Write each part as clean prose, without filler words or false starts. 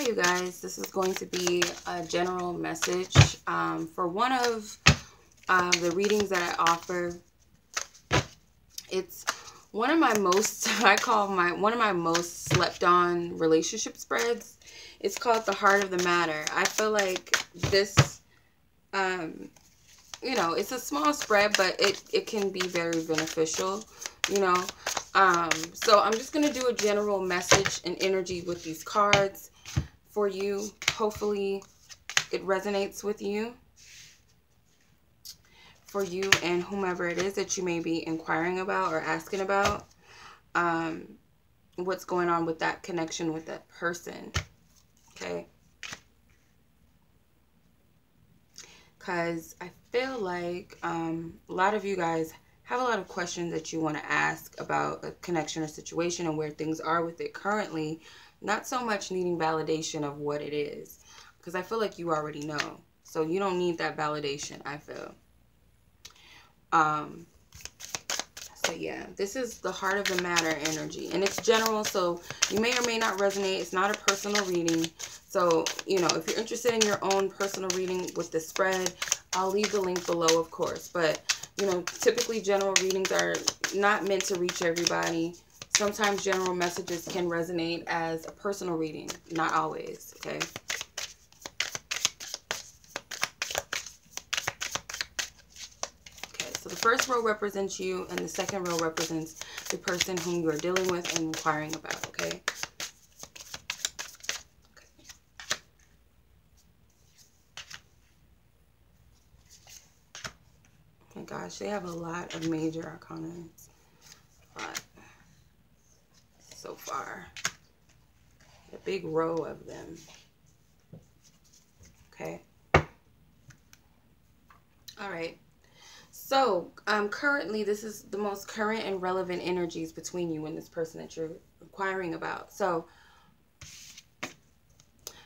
Hi you guys, this is going to be a general message for one of the readings that I offer. It's one of my most, one of my most slept on relationship spreads. It's called The Heart of the Matter. I feel like this, you know, it's a small spread, but it can be very beneficial, you know. So I'm just going to do a general message and energy with these cards for you. Hopefully it resonates with you, for you and whomever it is that you may be inquiring about or asking about, what's going on with that connection with that person. Okay, because I feel like a lot of you guys have a lot of questions that you want to ask about a connection or situation and where things are with it currently. Not so much needing validation of what it is, because I feel like you already know. So you don't need that validation, I feel. So yeah, this is the heart of the matter energy. And it's general, so you may or may not resonate. It's not a personal reading. So, you know, if you're interested in your own personal reading with the spread, I'll leave the link below, of course. But, you know, typically general readings are not meant to reach everybody. Sometimes general messages can resonate as a personal reading. Not always, okay? Okay, so the first row represents you, and the second row represents the person whom you are dealing with and inquiring about, okay? Oh my gosh, they have a lot of major arcana. A lot. So far, a big row of them. Okay. All right. So currently, this is the most current and relevant energies between you and this person that you're inquiring about. So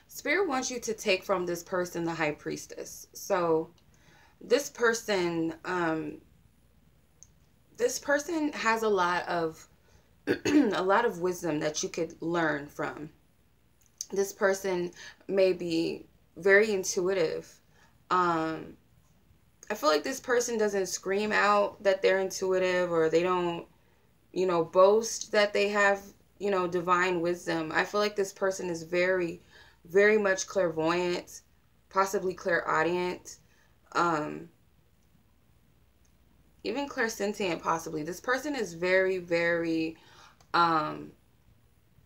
Spirit wants you to take from this person the High Priestess. So this person has a lot of a lot of wisdom that you could learn from. This person may be very intuitive. I feel like this person doesn't scream out that they're intuitive, or they don't, you know, boast that they have, you know, divine wisdom. I feel like this person is very, very much clairvoyant, possibly clairaudient, even clairsentient, possibly. This person is very, very,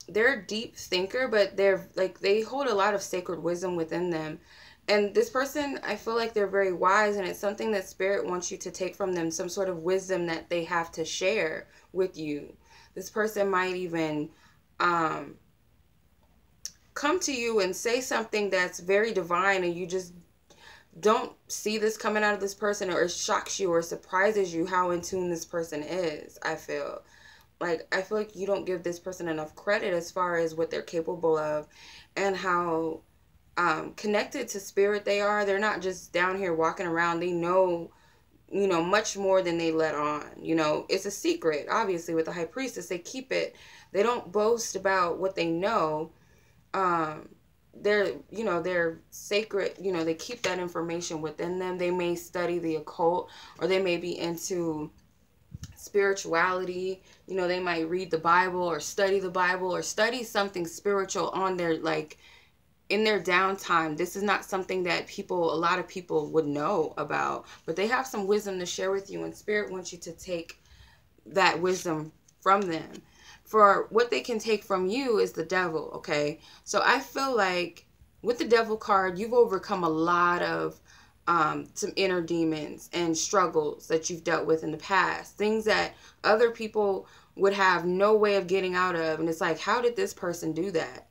they're a deep thinker, but they're like, they hold a lot of sacred wisdom within them. And this person, I feel like they're very wise, and it's something that Spirit wants you to take from them, some sort of wisdom that they have to share with you. This person might even come to you and say something that's very divine, and you just don't see this coming out of this person, or it shocks you or surprises you how in tune this person is. I feel like you don't give this person enough credit as far as what they're capable of, and how connected to Spirit they are. They're not just down here walking around. They know, you know, much more than they let on. You know, it's a secret. Obviously, with the High Priestess, they keep it. They don't boast about what they know. They're, you know, they're sacred. You know, they keep that information within them. They may study the occult, or they may be into spirituality. You know, they might read the Bible, or study the Bible, or study something spiritual on their, like, in their downtime. This is not something that a lot of people would know about, but they have some wisdom to share with you, and Spirit wants you to take that wisdom from them. For what they can take from you is the Devil, okay? So I feel like with the Devil card, you've overcome a lot of some inner demons and struggles that you've dealt with in the past. Things that other people would have no way of getting out of. And it's like, how did this person do that?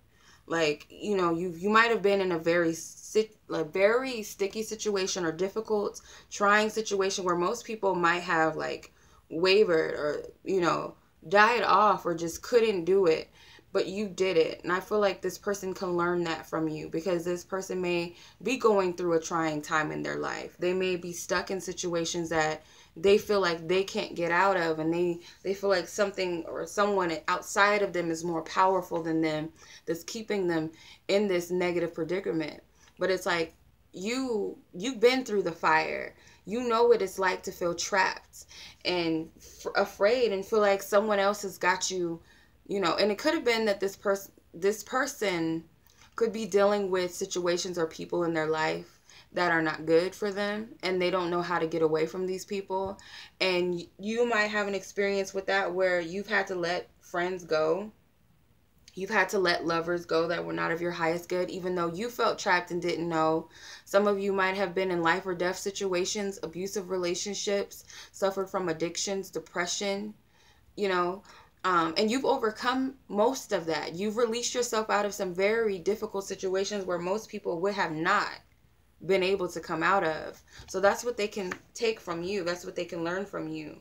Like, you know, you might have been in a very sticky situation, or difficult, trying situation, where most people might have, like, wavered, or, you know, died off, or just couldn't do it. but you did it. And I feel like this person can learn that from you, because this person may be going through a trying time in their life. They may be stuck in situations that they feel like they can't get out of, and they feel like something or someone outside of them is more powerful than them, that's keeping them in this negative predicament. But it's like, you've been through the fire. You know what it's like to feel trapped and afraid, and feel like someone else has got you, and it could have been that this person could be dealing with situations or people in their life that are not good for them, and they don't know how to get away from these people. And you might have an experience with that, where you've had to let friends go. You've had to let lovers go that were not of your highest good, even though you felt trapped and didn't know. Some of you might have been in life or death situations, abusive relationships, suffered from addictions, depression, and you've overcome most of that. You've released yourself out of some very difficult situations where most people would have not been able to come out of. So that's what they can take from you. That's what they can learn from you.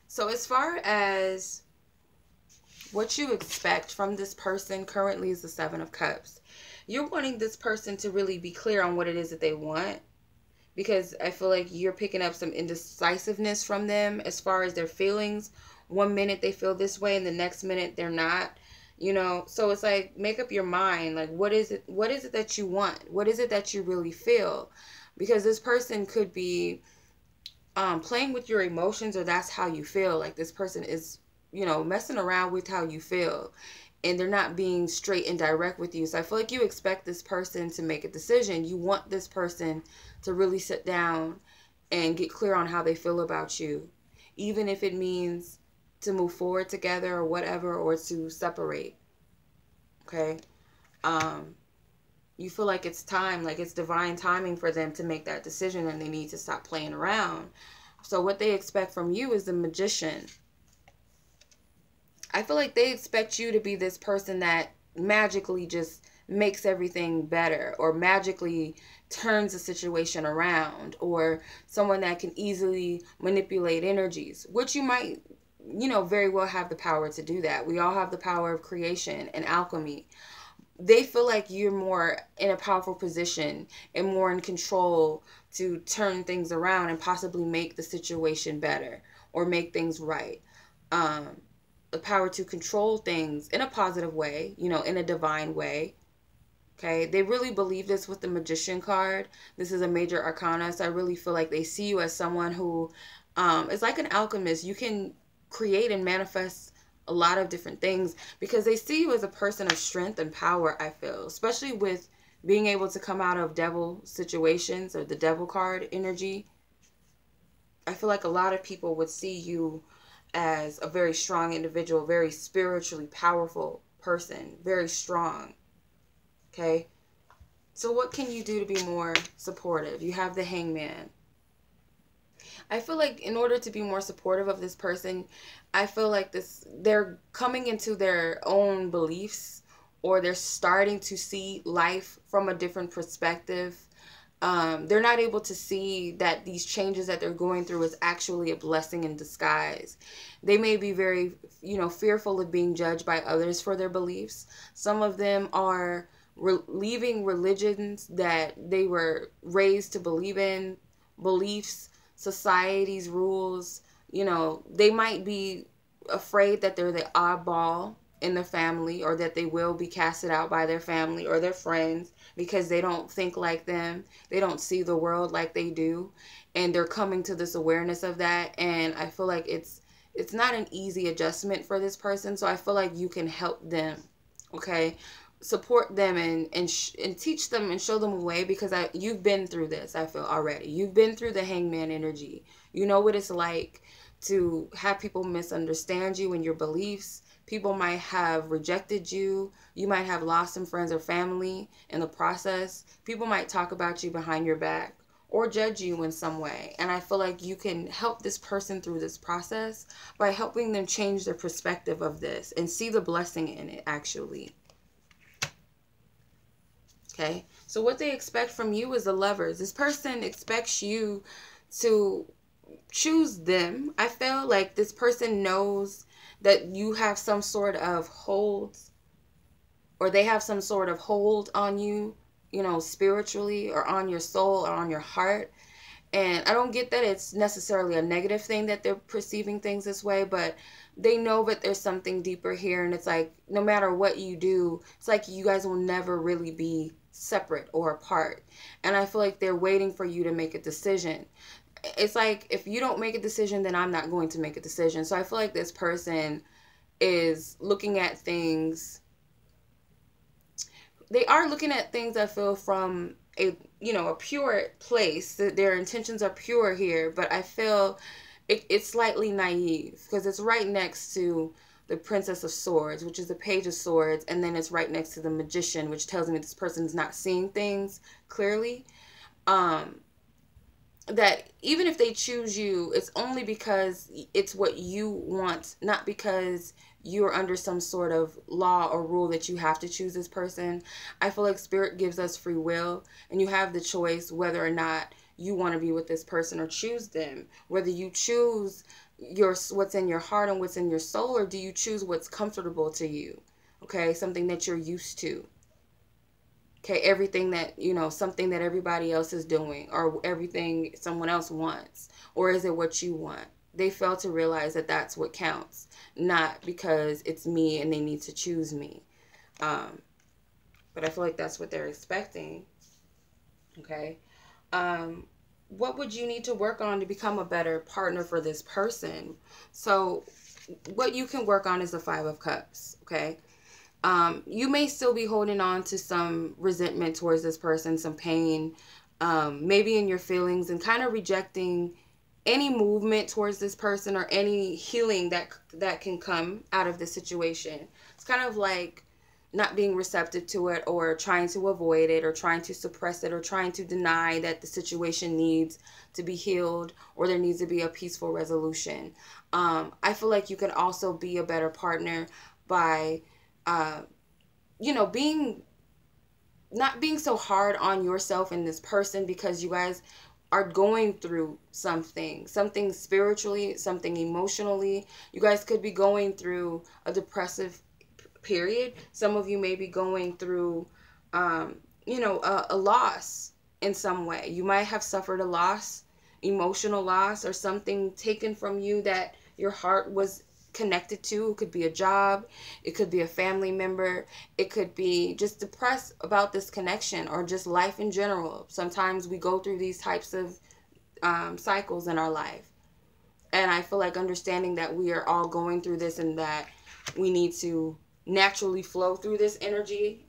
So as far as what you expect from this person currently is the Seven of Cups. You're wanting this person to really be clear on what it is that they want, because I feel like you're picking up some indecisiveness from them as far as their feelings. One minute they feel this way and the next minute they're not. So it's like, make up your mind. Like, what is it that you want? What is it that you really feel? Because this person could be playing with your emotions, or that's how you feel. Like, this person is messing around with how you feel, and they're not being straight and direct with you. So I feel like you expect this person to make a decision. You want this person to really sit down and get clear on how they feel about you, even if it means to move forward together or whatever, or to separate. Okay. You feel like it's time, like it's divine timing for them to make that decision, and they need to stop playing around. So what they expect from you is the Magician. I feel like they expect you to be this person that magically just makes everything better, or magically turns the situation around, or someone that can easily manipulate energies, which you might, very well have the power to do that. We all have the power of creation and alchemy. They feel like you're more in a powerful position and more in control to turn things around and possibly make the situation better or make things right. The power to control things in a positive way, in a divine way. Okay, they really believe this with the Magician card. This is a major arcana, so I really feel like they see you as someone who is like an alchemist. You can create and manifest a lot of different things, because they see you as a person of strength and power, I feel, especially with being able to come out of devil situations, or the devil card energy. I feel like a lot of people would see you as a very strong individual, very spiritually powerful person, very strong. Okay, so what can you do to be more supportive? You have the Hangman. I feel like in order to be more supportive of this person, I feel like they're coming into their own beliefs, or they're starting to see life from a different perspective. They're not able to see that these changes that they're going through is actually a blessing in disguise. They may be very, fearful of being judged by others for their beliefs. Some of them are leaving religions that they were raised to believe in, beliefs, society's rules. They might be afraid that they're the oddball in the family, or that they will be casted out by their family or their friends because they don't think like them. They don't see the world like they do, and they're coming to this awareness of that. And I feel like it's not an easy adjustment for this person. So I feel like you can help them. Okay, support them and teach them and show them a way, because you've been through this. I feel already you've been through the Hangman energy. You know what it's like to have people misunderstand you and your beliefs. People might have rejected you. You might have lost some friends or family in the process. People might talk about you behind your back or judge you in some way. And I feel like you can help this person through this process by helping them change their perspective of this and see the blessing in it, actually. Okay, so what they expect from you is the Lovers. This person expects you to choose them. I feel like this person knows that you have some sort of hold, or they have some sort of hold on you, you know, spiritually, or on your soul, or on your heart. And I don't get that it's necessarily a negative thing that they're perceiving things this way, but they know that there's something deeper here. And it's like, no matter what you do, it's like you guys will never really be separate or apart. And I feel like they're waiting for you to make a decision. It's like, if you don't make a decision, then I'm not going to make a decision. So I feel like this person is looking at things. They are looking at things, I feel, from a, you know, a pure place. Their intentions are pure here, but I feel it's slightly naive because it's right next to the Princess of Swords, which is the Page of Swords, and then it's right next to the Magician, which tells me this person's not seeing things clearly. That even if they choose you, it's only because it's what you want, not because you're under some sort of law or rule that you have to choose this person. I feel like Spirit gives us free will, and you have the choice whether or not you want to be with this person or choose them. Whether you choose what's in your heart and what's in your soul, or do you choose what's comfortable to you? Okay, something that you're used to. Okay, everything that, you know, something that everybody else is doing, or everything someone else wants, or is it what you want? They fail to realize that that's what counts, not because it's me and they need to choose me. But I feel like that's what they're expecting. Okay. What would you need to work on to become a better partner for this person? So what you can work on is the Five of Cups. Okay. You may still be holding on to some resentment towards this person, some pain, maybe in your feelings, and kind of rejecting any movement towards this person or any healing that can come out of the situation. It's kind of like not being receptive to it, or trying to avoid it, or trying to suppress it, or trying to deny that the situation needs to be healed, or there needs to be a peaceful resolution. I feel like you can also be a better partner by you know, not being so hard on yourself and this person, because you guys are going through something spiritually, something emotionally. You guys could be going through a depressive period. Some of you may be going through, you know, a loss in some way. You might have suffered a loss, emotional loss, or something taken from you that your heart was connected to. It could be a job, it could be a family member, it could be just depressed about this connection, or just life in general. Sometimes we go through these types of cycles in our life, and I feel like understanding that we are all going through this, and that we need to naturally flow through this energy,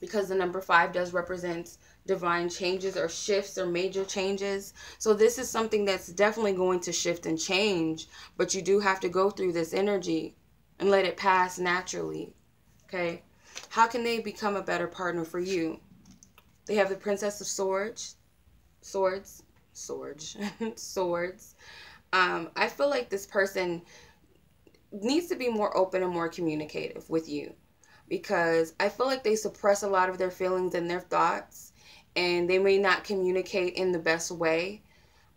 because the number 5 does represent divine changes, or shifts, or major changes. So this is something that's definitely going to shift and change, but you do have to go through this energy and let it pass naturally. Okay. How can they become a better partner for you? They have the Princess of Swords. I feel like this person needs to be more open and more communicative with you, because I feel like they suppress a lot of their feelings and their thoughts, and they may not communicate in the best way,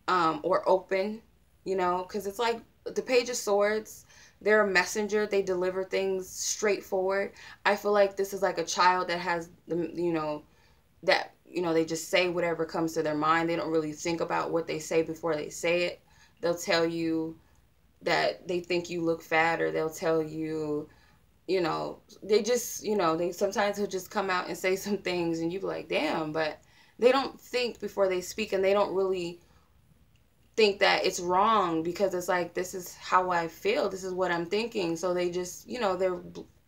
or open, you know, because it's like the Page of Swords, they're a messenger. They deliver things straightforward. I feel like this is like a child that has the, you know, that, you know, they just say whatever comes to their mind. They don't really think about what they say before they say it. They'll tell you that they think you look fat, or they'll tell you, you know, they just, you know, they sometimes will just come out and say some things, and you be like, damn, but they don't think before they speak, and they don't really think that it's wrong, because it's like, this is how I feel, this is what I'm thinking. So they just, you know, they're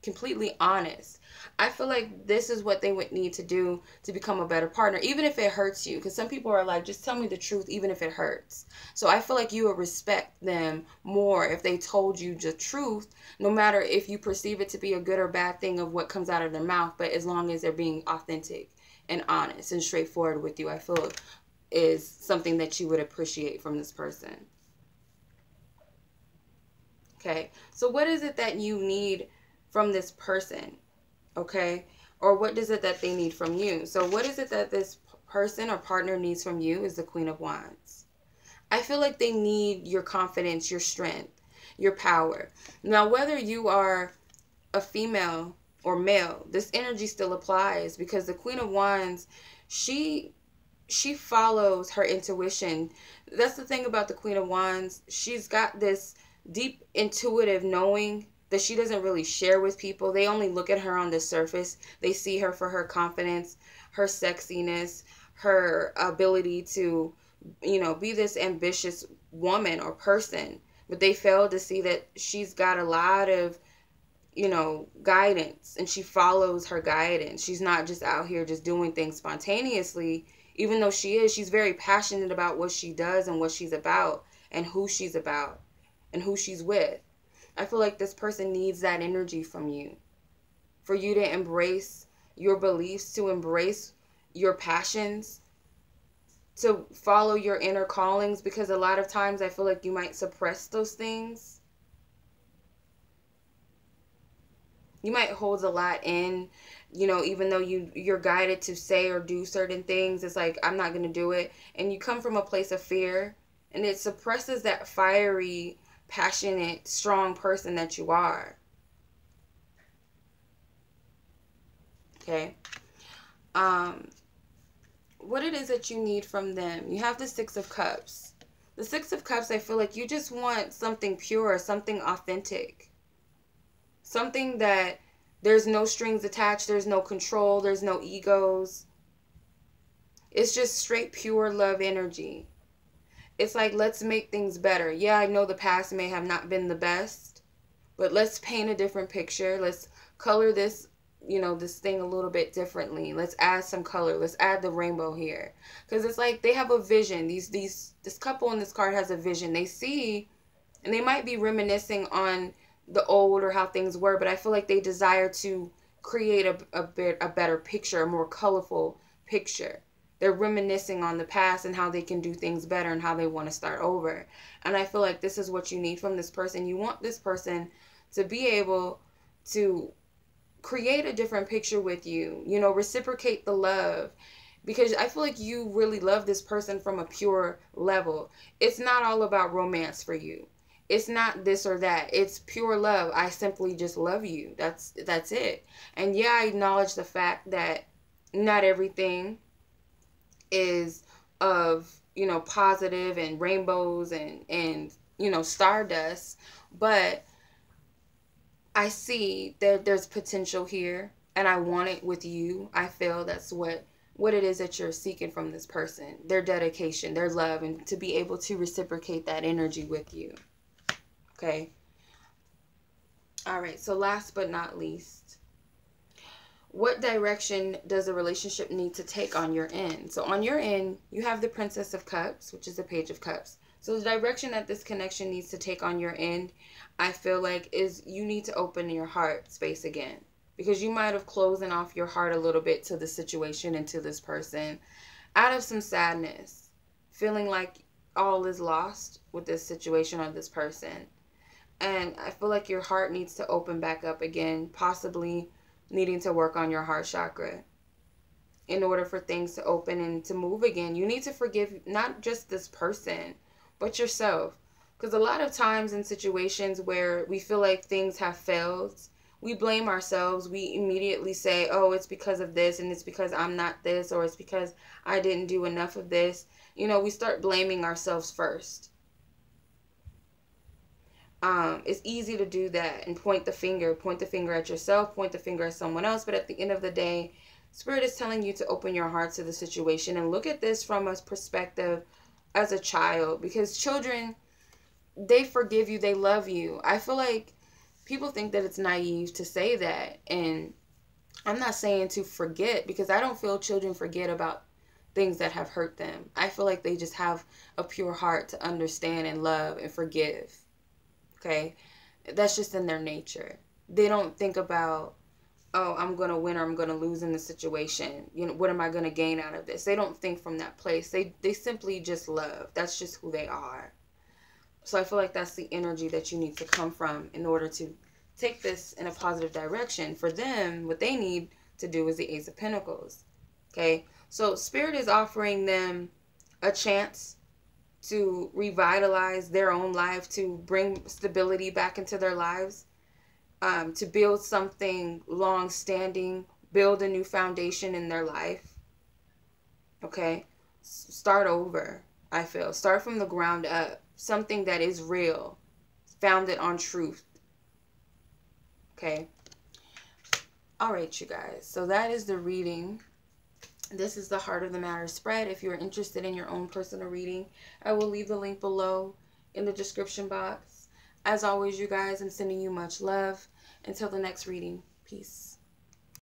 completely honest. I feel like this is what they would need to do to become a better partner, even if it hurts you, because some people are like, just tell me the truth even if it hurts. So I feel like you would respect them more if they told you the truth, no matter if you perceive it to be a good or bad thing of what comes out of their mouth, but as long as they're being authentic and honest and straightforward with you, I feel is something that you would appreciate from this person. Okay, so what is it that you need from this person? Okay, or what is it that they need from you? So what is it that this person or partner needs from you is the Queen of Wands. I feel like they need your confidence, your strength. your power. Now, whether you are a female or male, this energy still applies, because the Queen of Wands, she follows her intuition. That's the thing about the Queen of Wands. She's got this deep intuitive knowing that she doesn't really share with people. They only look at her on the surface. They see her for her confidence, her sexiness, her ability to, be this ambitious woman or person. But they fail to see that she's got a lot of, guidance, and she follows her guidance. She's not just out here just doing things spontaneously. Even though she's very passionate about what she does and what she's about and who she's about and who she's with. I feel like this person needs that energy from you, for you to embrace your beliefs, to embrace your passions, to follow your inner callings, because a lot of times I feel like you might suppress those things. You might hold a lot in, even though you're guided to say or do certain things. It's like, I'm not going to do it. And you come from a place of fear, and it suppresses that fiery, passionate, strong person that you are. Okay. What it is that you need from them. You have the Six of Cups. The Six of Cups, I feel like you just want something pure, something authentic. Something that there's no strings attached, there's no control, there's no egos. It's just straight pure love energy. It's like, let's make things better. Yeah, I know the past may have not been the best, but let's paint a different picture. Let's color this, this thing a little bit differently. Let's add some color. Let's add the rainbow here. Because it's like they have a vision. This couple in this card has a vision. They see, and they might be reminiscing on the old or how things were, but I feel like they desire to create a better picture, a more colorful picture. They're reminiscing on the past and how they can do things better and how they want to start over. And I feel like this is what you need from this person. You want this person to be able to create a different picture with you, reciprocate the love, because I feel like you really love this person from a pure level. It's not all about romance for you. It's not this or that. It's pure love. I simply just love you. That's it. And yeah, I acknowledge the fact that not everything is of, positive and rainbows and stardust, but I see that there's potential here, and I want it with you. I feel that's what it is that you're seeking from this person. Their dedication, their love, and to be able to reciprocate that energy with you. Okay. All right. So last but not least, what direction does a relationship need to take on your end? So on your end, you have the Princess of Cups, which is the Page of Cups. So the direction that this connection needs to take on your end, I feel like, is you need to open your heart space again, because you might have closed off your heart a little bit to the situation and to this person out of some sadness, feeling like all is lost with this situation or this person. And I feel like your heart needs to open back up again, possibly needing to work on your heart chakra in order for things to open and to move again. You need to forgive not just this person, but yourself. Because a lot of times in situations where we feel like things have failed, we blame ourselves. We immediately say, oh, it's because of this, and it's because I'm not this, or it's because I didn't do enough of this. We start blaming ourselves first. It's easy to do that and point the finger at yourself, point the finger at someone else. But at the end of the day, Spirit is telling you to open your heart to the situation and look at this from a perspective as a child, because children, they forgive you, they love you. I feel like people think that it's naive to say that, and I'm not saying to forget, because I don't feel children forget about things that have hurt them. I feel like they just have a pure heart to understand and love and forgive. Okay, that's just in their nature. They don't think about, oh, I'm going to win or I'm going to lose in this situation. What am I going to gain out of this? They don't think from that place. They simply just love. That's just who they are. So I feel like that's the energy that you need to come from in order to take this in a positive direction. For them, what they need to do is the Ace of Pentacles. Okay, so Spirit is offering them a chance to revitalize their own life, to bring stability back into their lives, to build something long-standing, build a new foundation in their life. Okay? Start over, I feel. Start from the ground up. Something that is real, founded on truth. Okay? All right, you guys. So that is the reading. This is the Heart of the Matter spread. If you're interested in your own personal reading, I will leave the link below in the description box. As always, you guys, I'm sending you much love. Until the next reading, peace.